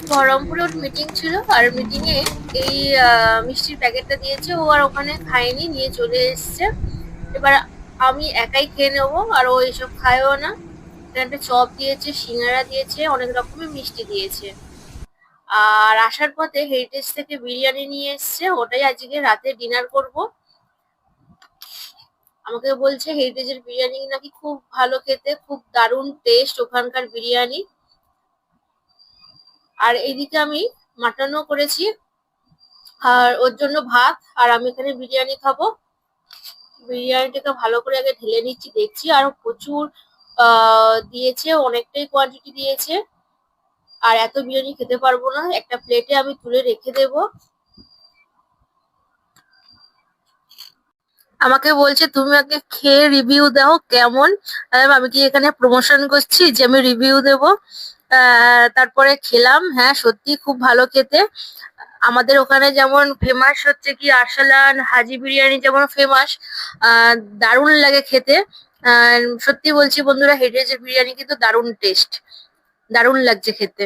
বহরমপুরে ওর মিটিং ছিল, আর মিটিং এ এই মিষ্টির প্যাকেটটা দিয়েছে। ও আর ওখানে খায়নি, নিয়ে চলে এসছে। এবার আমি একাই খেয়ে নেবো, আর ও এসব খায়ও না। এখানে একটা চপ দিয়েছে, সিঙ্গারা দিয়েছে, অনেক রকমের মিষ্টি দিয়েছে। আর আসার পথে হেরিটেজ থেকে বিরিয়ানি নিয়ে এসছে, ওটাই আজকে রাতে ডিনার করব। আমাকে বলছে হেরিটেজের বিরিয়ানি নাকি খুব ভালো খেতে, খুব দারুণ টেস্ট ওখানকার বিরিয়ানি। আর এইদিকে আমি মাটনও করেছি, আর ওর জন্য ভাত, আর আমি এখানে বিরিয়ানি খাবো। বিরিয়ানিটাকে ভালো করে আগে ঢেলে নিচ্ছি, দেখছি আরো প্রচুর দিয়েছে, অনেকটাই কোয়ান্টিটি দিয়েছে। আর এত বিরিয়ানি খেতে পারবো না, একটা প্লেটে আমি তুলে রেখে দেবো। আমাকে বলছে তুমি আগে খেয়ে রিভিউ দাও কেমন। আমি কি এখানে প্রমোশন করছি যে আমি রিভিউ দেব? তারপরে খেলাম, হ্যাঁ সত্যি খুব ভালো খেতে। আমাদের ওখানে যেমন ফেমাস হচ্ছে কি আরসালান হাজি বিরিয়ানি যেমন ফেমাস, দারুণ লাগে খেতে। সত্যি বলছি বন্ধুরা, হেরিটেজের বিরিয়ানি কিন্তু দারুণ টেস্ট, দারুণ লাগছে খেতে।